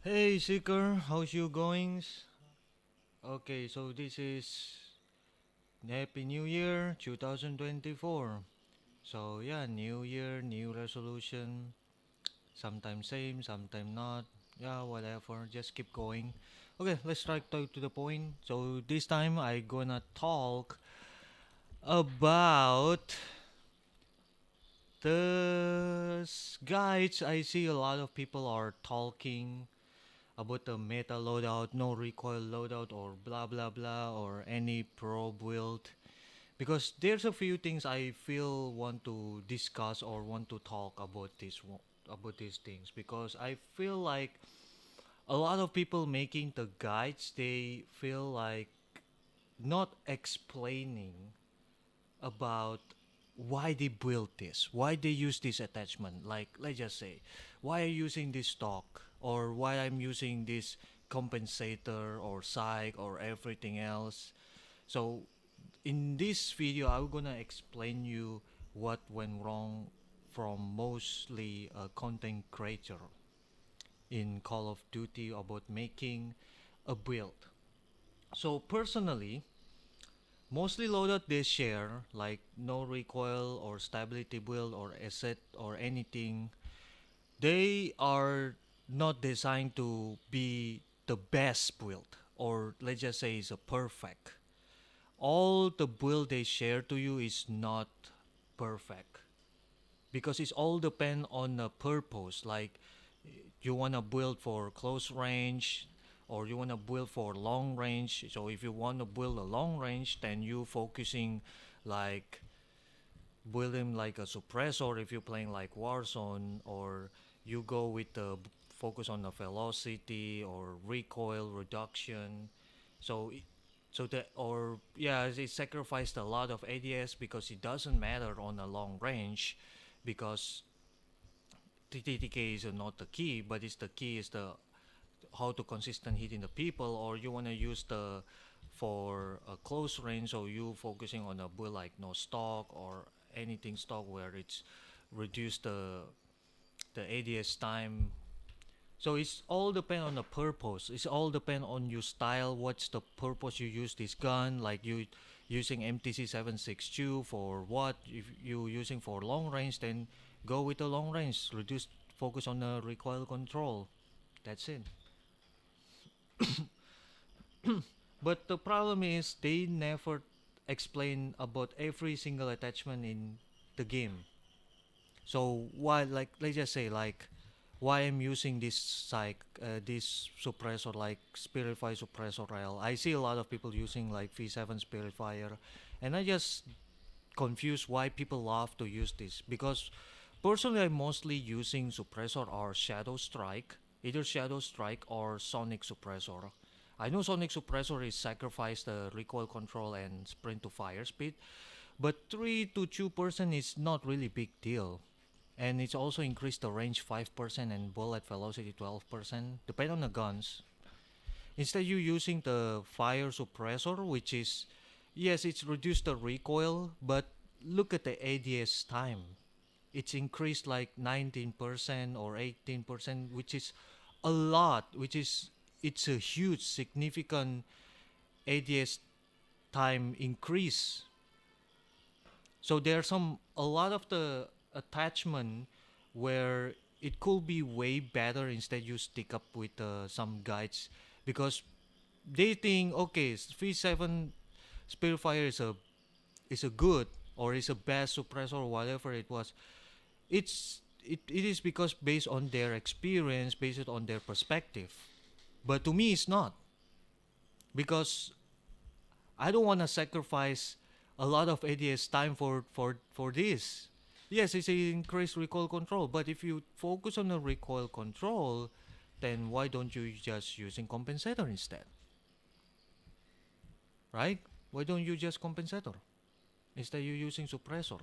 Hey Seeker, how's you goings? Okay, so this is Happy New Year 2024. So yeah, new year, new resolution. Sometimes same, sometimes not. Yeah, whatever. Just keep going. Okay, let's strike to the point. So this time I gonna talk about guides. I see a lot of people are talking about the meta loadout, no recoil loadout, or blah blah blah, or any pro build. Because there's a few things I feel want to discuss or want to talk about about these things, because I feel like a lot of people making the guides, they feel like not explaining about why they built this, why they use this attachment. Like, let's just say, why I'm using this stock, or why I'm using this compensator or psych or everything else. So, in this video, I'm gonna explain you what went wrong from mostly a content creator in Call of Duty about making a build. So personally, mostly loadout they share, like no recoil or stability build or asset or anything, they are not designed to be the best build, or let's just say it's a perfect. All the build they share to you is not perfect, because it's all depend on the purpose. Like, you want to build for close range, or you want to build for long range. So if you want to build a long range, then you focusing like building like a suppressor if you're playing like Warzone, or you go with the focus on the velocity or recoil reduction. So so that, or yeah, it sacrificed a lot of ADS because it doesn't matter on a long range, because TTK is not the key, but it's the key is the how to consistent hitting the people. Or you want to use the for a close range, so you focusing on a build like no stock or anything stock where it's reduce the ADS time. So it's all depend on the purpose. It's all depend on your style. What's the purpose you use this gun? Like, you using MTC 762 for what? If you using for long range, then go with the long range. Reduce focus on the recoil control. That's it. But the problem is they never explain about every single attachment in the game. So why, like, let's just say, like, why I'm using this this suppressor like Spirify suppressor rail. I see a lot of people using like V7 Spirifier, and I just confused why people love to use this. Because personally, I'm mostly using suppressor or Shadow Strike, either Shadow Strike or Sonic Suppressor. I know Sonic Suppressor is sacrifice the recoil control and sprint to fire speed, but 3 to 2% is not really big deal. And it's also increased the range 5% and bullet velocity 12%, depending on the guns. Instead, you using the fire suppressor, which is, yes, it's reduced the recoil, but look at the ADS time. It's increased like 19% or 18%, which is a lot, which is, it's a huge, significant ADS time increase. So there's a lot of the attachment where it could be way better. Instead, you stick up with some guides, because they think, okay, V7 Spitfire is a good, or is a best suppressor, or whatever it was. It is because based on their experience, based on their perspective. But to me, it's not, because I don't want to sacrifice a lot of ADS time for this. Yes, it's a increased recoil control, but if you focus on the recoil control, then why don't you just using compensator instead, right? Why don't you just compensator instead you using suppressor?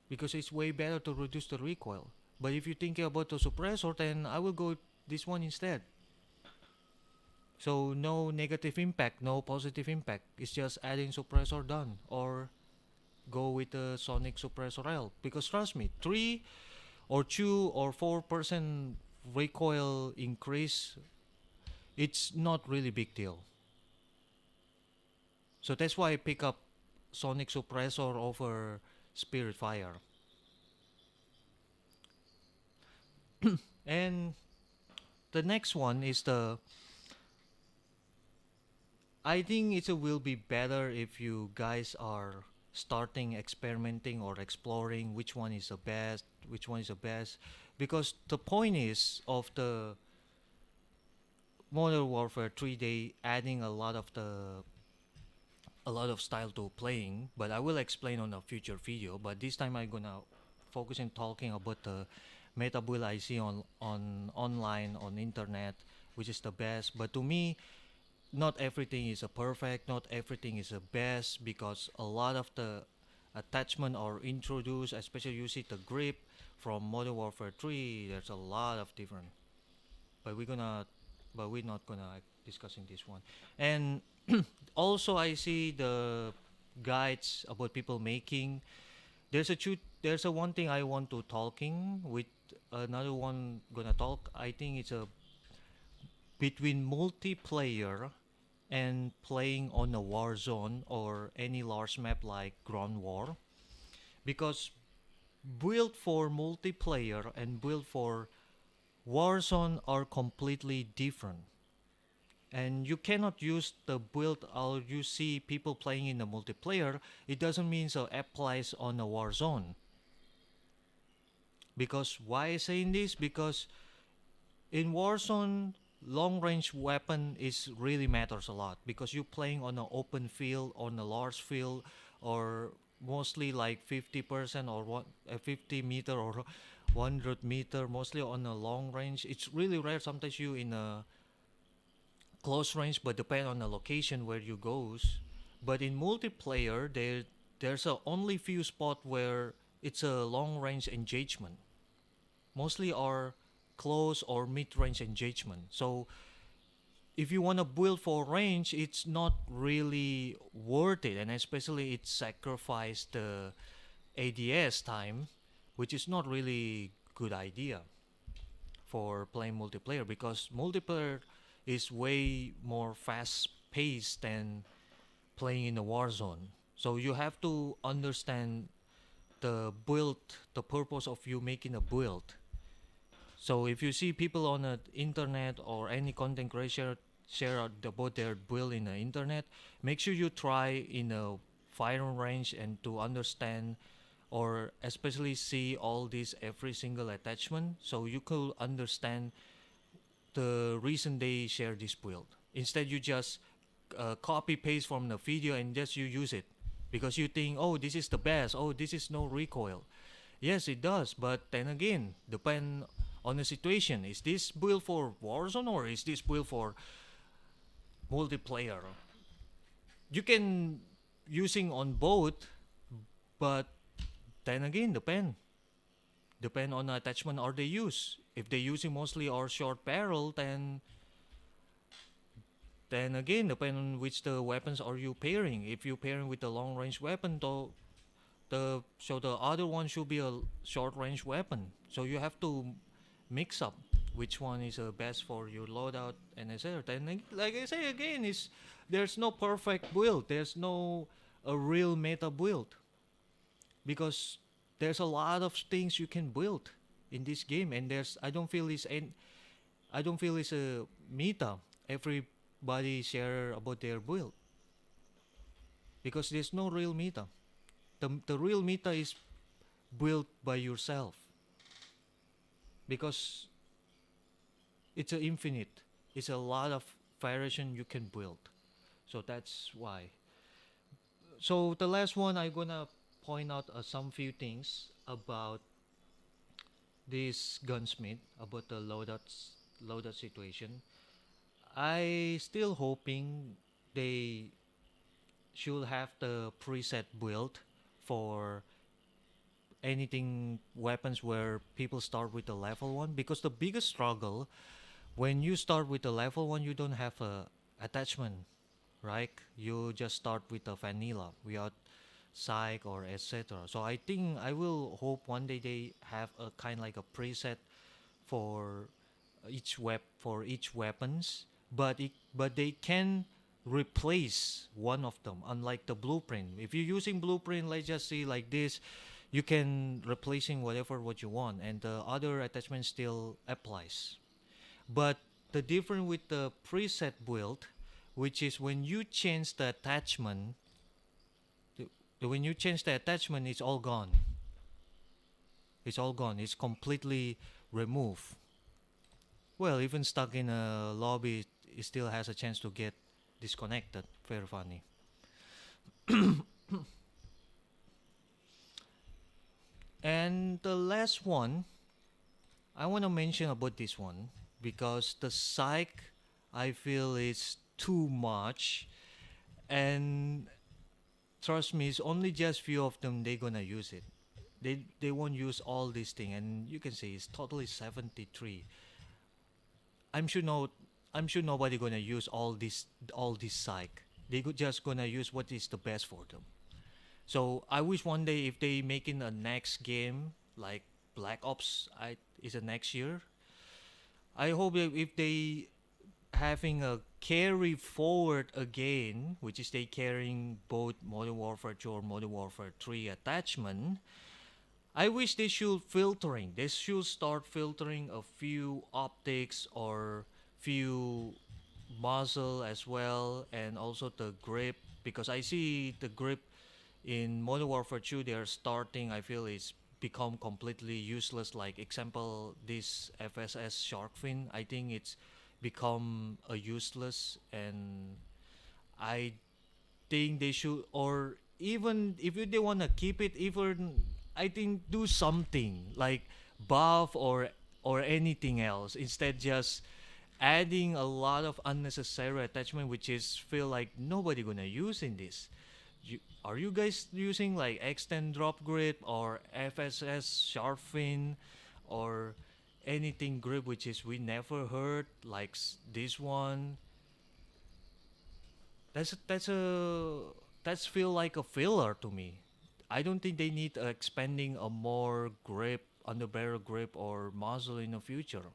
Because it's way better to reduce the recoil. But if you're thinking about the suppressor, then I will go this one instead. So no negative impact, no positive impact. It's just adding suppressor done. Or go with the Sonic suppressor L, because trust me, 3 or 2 or 4% recoil increase, it's not really big deal. So that's why I pick up Sonic Suppressor over Spirit Fire. And the next one is the, I think it will be better if you guys are starting experimenting or exploring which one is the best, which one is the best, because the point is of the Modern Warfare 3, they adding a lot of style to playing, but I will explain on a future video. But this time I'm gonna focus on talking about the meta build I see on online on internet, which is the best. But to me, not everything is a perfect, not everything is a best, because a lot of the attachment are introduced, especially you see the grip from Modern Warfare 3. There's a lot of different, but we're not gonna discussing this one. And also I see the guides about people making. There's a one thing I want to talking with another one gonna talk. I think it's a between multiplayer and playing on a war zone or any large map like Ground War, because build for multiplayer and build for Warzone are completely different. And you cannot use the build or you see people playing in the multiplayer, it doesn't mean so applies on a Warzone. Because why I saying this? Because in Warzone, long range weapon is really matters a lot, because you're playing on an open field, on a large field, or mostly like 50% or 50 meter or 100 meter, mostly on a long range. It's really rare. Sometimes you in a close range, but depend on the location where you goes. But in multiplayer, there's a only few spot where it's a long range engagement. Mostly are close or mid range engagement. So if you want to build for range, it's not really worth it, and especially it sacrifice the ADS time, which is not really good idea for playing multiplayer, because multiplayer is way more fast paced than playing in a war zone. So you have to understand the build, the purpose of you making a build. So if you see people on the internet or any content creator share about their build in the internet, make sure you try in a firing range and to understand or especially see all these every single attachment, so you could understand the reason they share this build. Instead, you just copy paste from the video and just you use it because you think, oh, this is the best. Oh, this is no recoil. Yes, it does, but then again, depend on the situation. Is this build for Warzone or is this build for multiplayer? You can using on both, but then again, depend on the attachment or they use. If they using mostly or short barrel, then again depend on which the weapons are you pairing. If you pairing with the long range weapon, though, the other one should be a short range weapon. So you have to mix up which one is best for your loadout and etc. And like I say again, is there's no perfect build. There's no a real meta build, because there's a lot of things you can build in this game, and there's I don't feel it's a meta. Everybody share about their build, because there's no real meta. The real meta is built by yourself, because it's a infinite. It's a lot of variation you can build. So that's why. So the last one I'm gonna point out some few things about this gunsmith, about the loadout situation. I still hoping they should have the preset build for anything weapons where people start with the level one, because the biggest struggle when you start with the level one, you don't have a attachment, right? You just start with the vanilla without psych or etc. So I think I will hope one day they have a kind like a preset for for each weapons, but they can replace one of them. Unlike the blueprint, if you're using blueprint, let's just say like this, you can replacing whatever what you want, and the other attachment still applies. But the difference with the preset build, which is when you change the attachment, when you change the attachment, it's all gone. It's all gone. It's completely removed. Well, even stuck in a lobby, it still has a chance to get disconnected. Very funny. And the last one, I want to mention about this one because the psych, I feel is too much, and trust me, it's only just few of them they gonna use it. They won't use all this thing, and you can say it's totally 73. I'm sure no, I'm sure nobody gonna use all this psych. They could just gonna use what is the best for them. So I wish one day if they making a next game like Black Ops, I is a next year. I hope that if they having a carry forward again, which is they carrying both Modern Warfare 2 or Modern Warfare 3 attachment. I wish they should filtering. They should start filtering a few optics or few muzzle as well, and also the grip, because I see the grip in Modern Warfare 2 they are starting. I feel it's become completely useless. Like example, this FSS shark fin. I think it's become a useless, and I think they should, or even if they want to keep it, even I think do something like buff or anything else instead just adding a lot of unnecessary attachment which is feel like nobody gonna use in this. Are you guys using like extend drop grip or FSS sharp fin or anything grip which is we never heard like this one? That's feel like a filler to me. I don't think they need expanding a more grip, under barrel grip or muzzle in the future.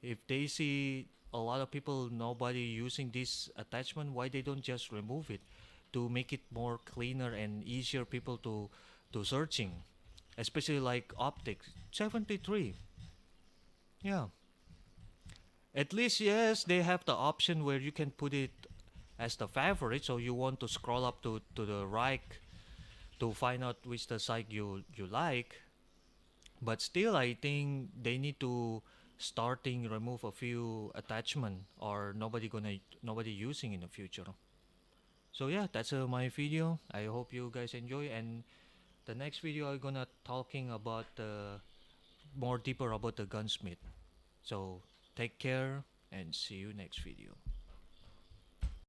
If they see a lot of people, nobody using this attachment, why they don't just remove it to make it more cleaner and easier people to searching, especially like optics 73. Yeah, at least yes, they have the option where you can put it as the favorite, so you want to scroll up to the right to find out which the site you like. But still, I think they need to starting remove a few attachment or nobody using in the future. So yeah, that's my video. I hope you guys enjoy, and the next video I'm gonna talking about more deeper about the gunsmith. So take care and see you next video.